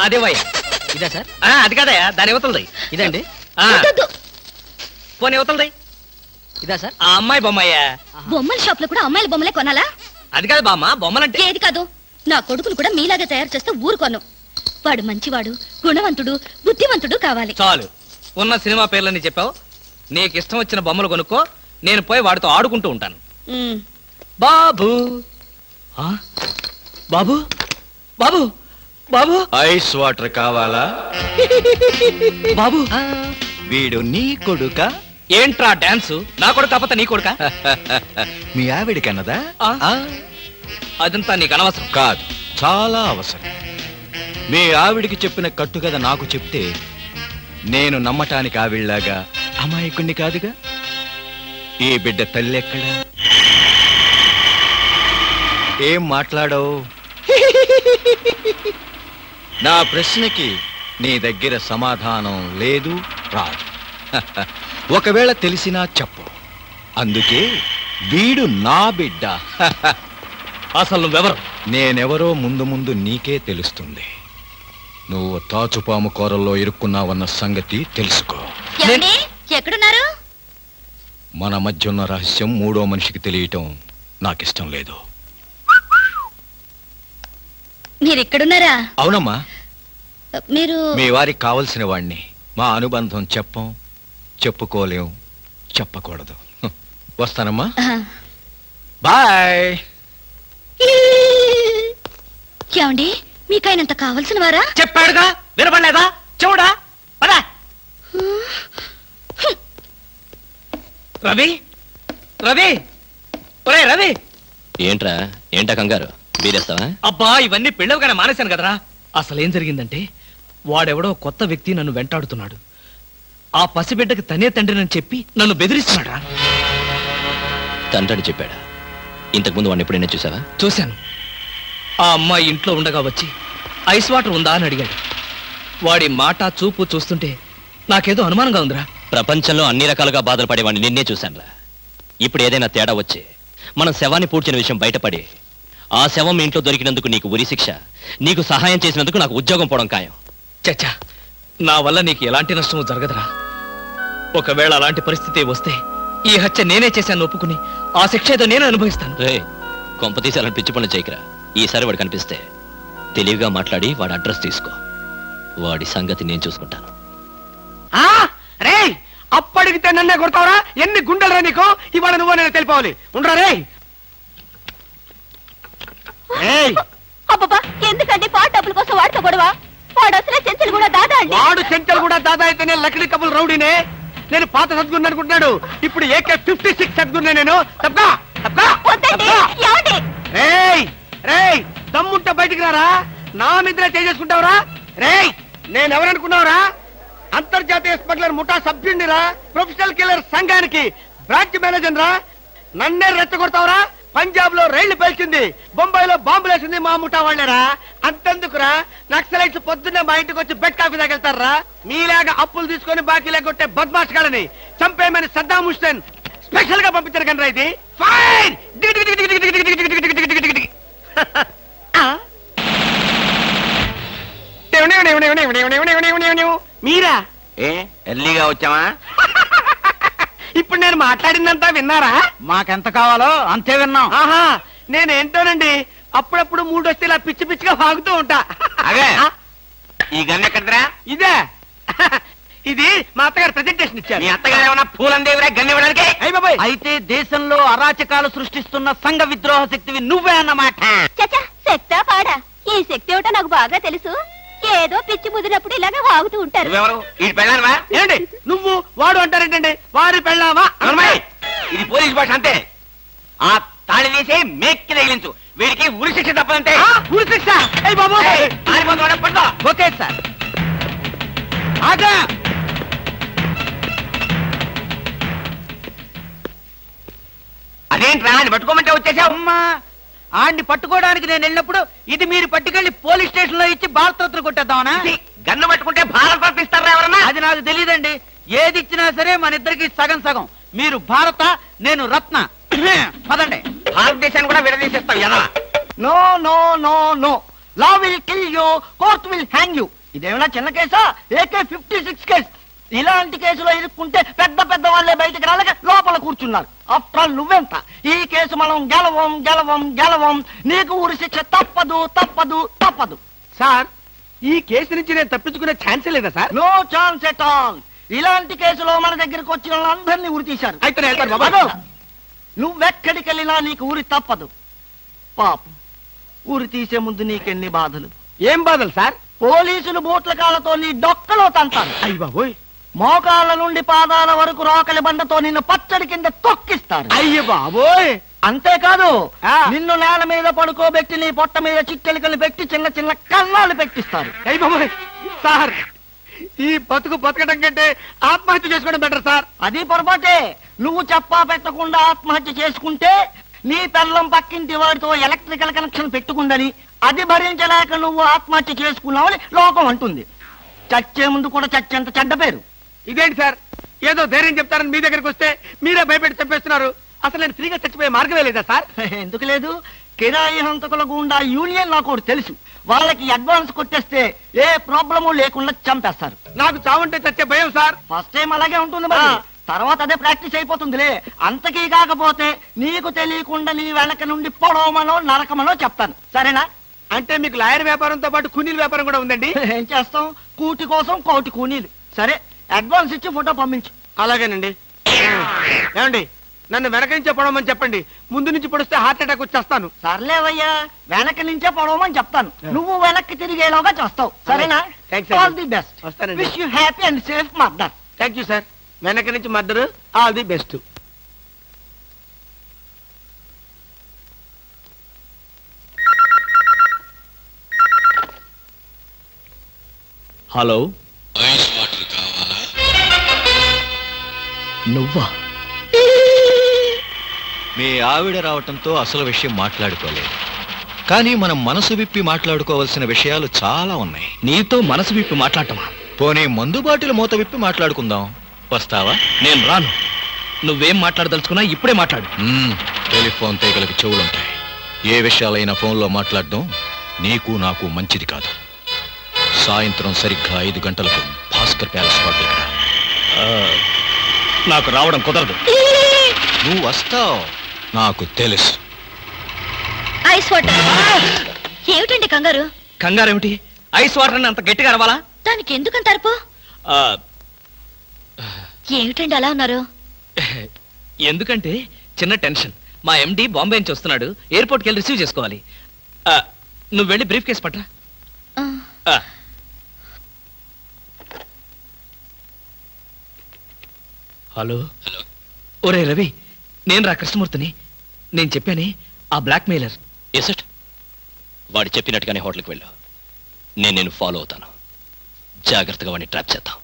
అదేవయ్యా. ఇదా సార్? అది కాదయ్యా, దాని ఇవతలది. ఇదండి. పోనీ ఇవతలది. ఇదా సార్? ఆ అమ్మాయి బొమ్మయ్యా. బొమ్మల షాప్ లో కూడా అమ్మాయిల బొమ్మలే కొనాలా? అది కాదు బామ్మ, బొమ్మలంటే. ఏది కాదు, నా కొడుకును కూడా మీలాగే తయారు చేస్తే ఊరుకోను. వాడు మంచివాడు, గుణవంతుడు, బుద్ధివంతుడు కావాలి. చాలు, ఉన్న సినిమా పేర్లని చెప్పావు. నీకు ఇష్టం వచ్చిన బొమ్మలు కొనుక్కో, నేను పోయి వాడితో ఆడుకుంటూ ఉంటాను. బాబు బాబు బాబు బాబు ఐస్ వాటర్ కావాలా? బాబు వీడు నీ కొడుక? ఏంట్రా డాన్స్? నా కొడుకు కాకపోతే నీ కొడుక? మీ ఆవిడికన్నదా? అదంతా నీకు అనవసరం. కాదు, చాలా అవసరం. మీ ఆవిడికి చెప్పిన కట్టుకథ నాకు చెప్తే నేను నమ్మటానికి ఆవిడలాగా అమాయకుణ్ణి కాదుగా. ఈ బిడ్డ తల్లి ఎక్కడా? ఏం మాట్లాడవు? నా ప్రశ్నకి నీ దగ్గర సమాధానం లేదు, రాదు. ఒకవేళ తెలిసినా చెప్పు. అందుకే వీడు నా బిడ్డ. అసలు నువ్వెవరు? నేనెవరో ముందు ముందు నీకే తెలుస్తుంది. నువ్వు తాచుపాము కూరల్లో ఇరుక్కున్నావన్న సంగతి తెలుసుకో. ఎక్కడున్నారు? మన మధ్య ఉన్న రహస్యం మూడో మనిషికి తెలియటం నాకిష్టం లేదు. మీరెక్కడున్నారా? అవునమ్మా, మీరు మీ వారికి కావలసిన వాణ్ణి. మా అనుబంధం చెప్పం, చెప్పుకోలేం, చెప్పకూడదు. వస్తానమ్మా, బాయ్. ఏమండి, మీకైనంత కావలసిన వారా? చెప్పాడుగా, వినపడలేదా? చూడా పదా. రవి రవి ఒరే రవి. ఏంట్రా, ఏంటా కంగారు? బీరేస్తావా? అబ్బా, ఇవన్నీ పెళ్ళవగానే మానేశాను కదరా. అసలేం జరిగిందంటే, వాడెవడో కొత్త వ్యక్తి నన్ను వెంటాడుతున్నాడు. ఆ పసిబిడ్డకి తనే తండ్రినని చెప్పి నన్ను బెదిరిస్తున్నాడా. తండ్రి చెప్పాడా? ఇంతకుముందు వాడిని ఎప్పుడైనా చూసావా? చూశాను. ఆ అమ్మాయి ఇంట్లో ఉండగా వచ్చి ఐస్ వాటర్ ఉందా అని అడిగాడు. వాడి మాట చూపు చూస్తుంటే నాకేదో అనుమానంగా ఉందిరా. ప్రపంచంలో అన్ని రకాలుగా బాధలు పడేవాడిని నిన్నే చూశానురా. ఇప్పుడు ఏదైనా తేడా వచ్చి మనం శవాన్ని పూడ్చిన విషయం బయటపడి ఆ శవం ఇంట్లో దొరికినందుకు నీకు ఉరి శిక్ష, నీకు సహాయం చేసినందుకు నాకు ఉద్యోగం పోవడం ఖాయం. చచ్చా, నా వల్ల నీకు ఎలాంటి నష్టము జరగదురా. ఒకవేళ అలాంటి పరిస్థితి వస్తే ఈ హత్య నేనే చేశాను ఒప్పుకుని ఆ శిక్ష ఏదో నేను అనుభవిస్తాను. రే, కొంపతీసి అలాంటి పిచ్చి పనులు చేయకరా. ఈసారి వాడు కనిపిస్తే తెలివిగా మాట్లాడి వాడి అడ్రస్ తీసుకో. వాడి సంగతి నేను చూసుకుంటాను. రే, అప్పడిగితే నన్నే కొడతావరా? ఎన్ని గుండెలరా నీకు? ఇవాళ నువ్వు నేను తెలిపోవాలి. ఉండరా రే. అబ్బబ్బా, ఎందుకండి పాట డబ్బుల కోసం వాడితో గొడవ? వాడు అసలే చెంచలు కూడా దాదా అండి. వాడు చెంచలు కూడా దాదా అయితే నేను లక్లీ కబుల్ రౌడీనే. నేను పాత సద్గురు అనుకుంటున్నాడు. ఇప్పుడు AK-56 సద్గురునే నేను. తప్పగా దమ్ముంటే బయటికి రారా. నా మీద చేసుకుంటావురా? రేయ్, నేనెవరనుకున్నావురా? అంతర్జాతీయ స్మగ్లర్ ముఠా సభ్యుడిరా, ప్రొఫెషనల్ కిల్లర్ సంఘానికి బ్రాంచ్ మేనేజర్ రా. నన్నే రెచ్చగొడతావురా? పంజాబ్ లో రైళ్లు పేల్చింది, బొంబాయిలో బాంబులు వేసింది మా ముఠా వాళ్ళేరా. అంతెందుకురా, నక్సలైట్స్ పొద్దున్నే మా ఇంటికి వచ్చి బెడ్ కాఫీ తాగెళ్తారా. మీలాగా అప్పులు తీసుకొని బాకీ లేకొట్టే బద్మాష్ గాలని చంపేయమని సద్దాం హుస్సేన్ స్పెషల్ గా పంపించారు కనరా. ఇది ఫైన్. మీరా? ఎర్లీగా వచ్చావా? ఇప్పుడు నేను మాట్లాడిందంతా విన్నారా? మాకెంత కావాలో అంతే విన్నాం. ఆహా, నేనేంటోనండి అప్పుడప్పుడు మూడు వస్తే ఇలా పిచ్చి పిచ్చిగా వాగుతూ ఉంటా. అదే, ఈ గన్ ఎక్కడరా? ఇదే. ఇది మా అత్తగారు ప్రెజెంటేషన్ ఇచ్చారు. మీ అత్తగారు ఏమన్నా పూలందేవిరా గన్ ఇవ్వడానికి? అయ్య బాబాయ్, అయితే దేశంలో అరాచకాలు సృష్టిస్తున్న సంఘ విద్రోహ శక్తివి నువ్వే అన్నమాట. చచ్చా, శక్తా పాడా? ఈ శక్తి ఏమిటో నాకు బాగా తెలుసు. ఏదో పిచ్చి ముదిరినప్పుడు ఇలాగే వాగుతూ ఉంటారు. నువ్వెవరు? ఈ పెళ్ళానవా? ఏంటి నువ్వు వాడు అంటారేంటండి? వారి పెళ్ళావా? ఇది పోలీస్ భాష అంతే. ఆ తాళి తీసి మేక్కి తగిలించు. వీడికి ఉరి శిక్ష తప్పదంటే. ఉరి శిక్ష? అయ్య బాబాయ్, ఓకే సార్. ఆగా. అదేంట్రా, అని పట్టుకోమంటే వచ్చేసావు? అమ్మా, ఆడిని పట్టుకోవడానికి నేను వెళ్ళినప్పుడు ఇది మీరు పట్టుకెళ్లి పోలీస్ స్టేషన్ లో ఇచ్చి భారతోత్తర కొట్టేద్దామనా? గన్ను పట్టుకుంటే భారత ఇస్తారా ఎవరన్నా? అది నాకు తెలియదండి. ఏది ఇచ్చినా సరే మన ఇద్దరికి సగం సగం. మీరు భారత, నేను రత్న. పదండి. భారతదేశాన్ని కూడా విడదీసేస్తావు ఎలా? No no no no, law will kill you, court will hang you. ఇదేమైనా చిన్న కేసా? AK-56 case. ఇలాంటి కేసులో ఇరుక్కుంటే పెద్ద పెద్ద వాళ్ళే బయటకు రాలేక లోపల కూర్చున్నారు. ఆఫ్టర్ ఆల్ నువ్వెంత? ఈ కేసు మనం గెలవం గెలవం గెలవం. నీకు ఉరి శిక్ష తప్పదు తప్పదు తప్పదు. సార్, ఈ కేసు నుంచి నేను తప్పించుకునే ఛాన్సే లేదా sir? No chance at all. ఇలాంటి కేసులో మన దగ్గరికి వచ్చిన వాళ్ళందరినీ ఉరి తీశారు. అయితే నేను వెళ్తాను బాబా. అదో, నువ్వెక్కడికి వెళ్ళినా నీకు ఉరి తప్పదు. పాపం, ఉరి తీసే ముందు నీకెన్ని బాధలు. ఏం బాధలు సార్? పోలీసులు బూట్ల కాళ్ళతో నీ డొక్కలో తంతారు. అయ్యి బాబోయ్. మోకాళ్ళ నుండి పాదాల వరకు రోకలి బండతో నిన్ను పచ్చడి కింద తొక్కిస్తారు. అయ్యి బాబోయ్. అంతేకాదు, ఆ. నిన్ను నేల మీద పడుకోబెట్టి నీ పొట్ట మీద చిట్టెలికలు పెట్టి చిన్న చిన్న కన్నాలు పెట్టిస్తారు. అయ్యి బాబోయ్. సార్, ఈ బతుకు బతకడం కంటే ఆత్మహత్య చేసుకోవడం బెటర్ సార్. అది పొరపాటే. నువ్వు చెప్పా పెట్టకుండా ఆత్మహత్య చేసుకుంటే నీ పెళ్ళం పక్కింటి వాడితో ఎలక్ట్రికల్ కనెక్షన్ పెట్టుకుందని అది భరించలేక నువ్వు ఆత్మహత్య చేసుకున్నావని లోకం అంటుంది. చచ్చే ముందు కూడా చచ్చేంత చెడ్డ పేరు. ఇదేంటి సార్, ఏదో ధైర్యం చెప్తారని మీ దగ్గరికి వస్తే మీరే భయపెట్టి చంపేస్తున్నారు. అసలు నేను ఫ్రీగా చచ్చిపోయే మార్గమే లేదా సార్? ఎందుకు లేదు? కిరాయి హంతకుల గుండా యూనియన్ నాకు ఒకటి తెలుసు. వాళ్ళకి అడ్వాన్స్ కొట్టేస్తే ఏ ప్రాబ్లము లేకుండా చంపేస్తారు. నాకు చావుంటే చచ్చే భయం సార్. ఫస్ట్ టైం అలాగే ఉంటుంది మరి. ఆ. తర్వాత అదే ప్రాక్టీస్ అయిపోతుందిలే. అంతకీ కాకపోతే నీకు తెలియకుండా నీ వెనక నుండి పొడవమనో నరకమనో చెప్తాను. సరేనా? అంటే మీకు లాయర్ వ్యాపారంతో పాటు కూలీల వ్యాపారం కూడా ఉందండి? ఏం చేస్తాం, కూటి కోసం కోటి కూనీలు. సరే, అడ్వాన్స్ ఇచ్చి ఫోటో పంపించు. అలాగేనండి. ఏమండి, నన్ను వెనక నుంచే పొడవమని చెప్పండి. ముందు నుంచి పొడిస్తే హార్ట్ అటాక్ వచ్చేస్తాను. సర్లేవయ్యా, వెనక నుంచే పొడవమని చెప్తాను. నువ్వు వెనక్కి తిరిగేలోగా చేస్తావు. సరేనా? Thanks, all the best. వస్తానండి. Wish you happy and safe మర్దర్. Thank you sir. వెనక నుంచి మద్దరు. All the best. హలో, నువ్వా? మీ ఆవిడ రావటంతో అసలు విషయం మాట్లాడుకోలేదు, కానీ మనం మనసు విప్పి మాట్లాడుకోవాల్సిన విషయాలు చాలా ఉన్నాయి. నీతో మనసు విప్పి మాట్లాడటమా? పోనీ మందు బాటిల్ మూత విప్పి మాట్లాడుకుందాం. వస్తావా? నేను రాను. నువ్వేం మాట్లాడదలుచుకున్నా ఇప్పుడే మాట్లాడు. టెలిఫోన్ తీగలకు చెవులుంటాయి. ఏ విషయాలైనా ఫోన్లో మాట్లాడడం నీకు నాకు మంచిది కాదు. సాయంత్రం సరిగ్గా 5 గంటలకు భాస్కర్ ప్యాలెస్ హోటల్కి రా. నాకు రావడం కుదరదు. నువ్వు వస్తావు, నాకు తెలుసు. Ice water. ఏమిటండి కంగారు? కంగారేమిటి? ఐస్ వాటర్ అని అంత గట్టిగా అరవాలా? దానికి ఎందుకంత అరుపు? ఆ, ఏమిటండి అలా ఉన్నారు? ఎందుకంటే చిన్న టెన్షన్. మా ఎండి బాంబే నుంచి వస్తున్నాడు. ఎయిర్పోర్ట్కి వెళ్ళి రిసీవ్ చేసుకోవాలి. నువ్వు వెళ్ళి బ్రీఫ్ కేసు పట్రా. ఆ, హలో. ఒరే రవి, నేను రా కృష్ణమూర్తిని. నేను చెప్పానే, ఆ బ్లాక్ మెయిలర్. ఎసట్ వాడు చెప్పినట్టుగానే హోటల్కి వెళ్ళు. నేను ఫాలో అవుతాను. జాగ్రత్తగా వాడిని ట్రాప్ చేద్దాం.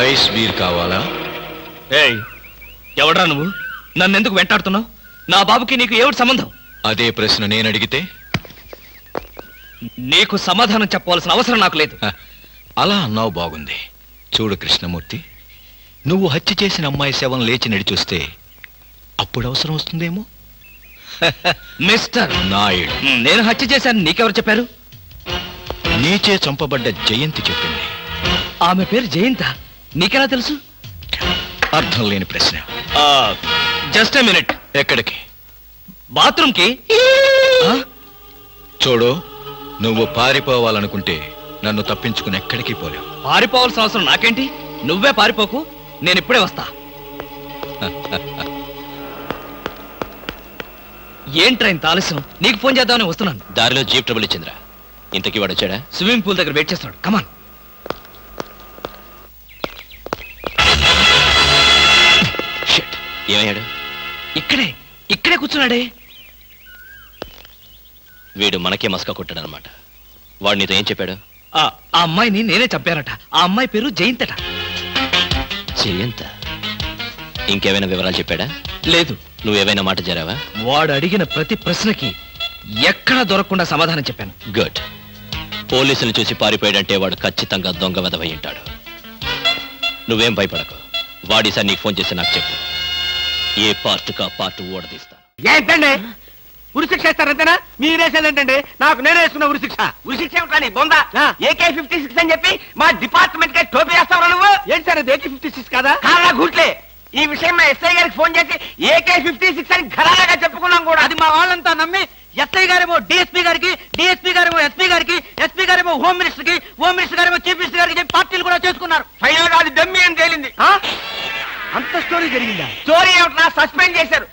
ఐస్ బీర్ కావాలా? ఏయ్, ఎవడ్రా నువ్వు? నన్ను ఎందుకు వెంటాడుతున్నావు? నా బాబుకి నీకు ఏమిటి సంబంధం? అదే ప్రశ్న నేను అడిగితే? నీకు సమాధానం చెప్పవలసిన అవసరం నాకు లేదు. అలా అన్నావు, బాగుంది. చూడు కృష్ణమూర్తి, నువ్వు హత్య చేసిన అమ్మాయి శవం లేచి నడిచొస్తే అప్పుడు అవసరం వస్తుందేమో. మిస్టర్ నాయుడు, నేను హత్య చేశాను నీకెవరు చెప్పారు? నీచే చంపబడ్డ జయంతి చెప్పింది. ఆమె పేరు జయంత. నీకెలా తెలుసు? అర్థం లేని ప్రశ్న. Just a minute. ఎక్కడికి? బాత్రూమ్కి. చూడు, నువ్వు పారిపోవాలనుకుంటే నన్ను తప్పించుకుని ఎక్కడికి పోలేవు. పారిపోవాల్సిన అవసరం నాకేంటి? నువ్వే పారిపోకు, నేను ఇప్పుడే వస్తా. ఏంట్రా ఇంత ఆలస్యం? నీకు ఫోన్ చేద్దామని వస్తున్నాను. దారిలో జీప్ ట్రబుల్ ఇచ్చిందిరా. ఇంతకీ వాడు వచ్చాడా? స్విమ్మింగ్ పూల్ దగ్గర వెయిట్ చేస్తున్నాడు. కమాన్. ఏమయ్యాడు? ఇక్కడే కూర్చున్నాడే. వీడు మనకే మస్కా కొట్టాడనమాట. వాడు నీతో ఏం చెప్పాడు? ఆ అమ్మాయిని నేనే చంపానట. ఆ అమ్మాయి పేరు జయంతట. జయంత? ఇంకేమైనా వివరాలు చెప్పాడా? లేదు. నువ్వేమైనా మాట జరావా? వాడు అడిగిన ప్రతి ప్రశ్నకి ఎక్కడా దొరకకుండా సమాధానం చెప్పాను. గుడ్. పోలీసులు చూసి పారిపోయాడంటే వాడు ఖచ్చితంగా దొంగ వెధవై ఉంటాడు. నువ్వేం భయపడకు. వాడి సార్ నీకు ఫోన్ చేసి నాకు చెప్పు, ఏ పార్ట్ కా పార్ట్ ఓడదీస్తాను. ఏంటండి ఉరిశిక్ష ఇస్తారంతేనా? మీరేసేదేంటండి? నాకు నేనే వేసుకున్న ఉరిశిక్ష. ఉరిశిక్ష ఏమిటని బొందా ఆ. AK-56 అని చెప్పి మా డిపార్ట్మెంట్ కి టోపీ వేస్తావు నువ్వు? ఏంటి సార్ అది AK-56 కాదా? కాలా గుట్లే. ఈ విషయం మా ఎస్ఐ గారికి ఫోన్ చేసి AK-56 అని ఘరాగా చెప్పుకున్నాం కూడా. అది మా వాళ్ళంతా నమ్మి ఎస్ఐ గారేమో డిఎస్పీ గారికి, డిఎస్పీ గారేమో ఎస్పీ గారికి, ఎస్పీ గారేమో హోమ్ మినిస్టర్ కి, హోమ్ మినిస్టర్ గారేమో చీఫ్ మినిస్టర్ గారికి చెప్పి పార్టీలు కూడా చేసుకున్నారు. ఫైనల్ గా అది డమ్మి అని తేలింది. ఆ? అంత స్టోరీ జరిగిందా? స్టోరీ ఏమిటా? సస్పెండ్ చేశారు.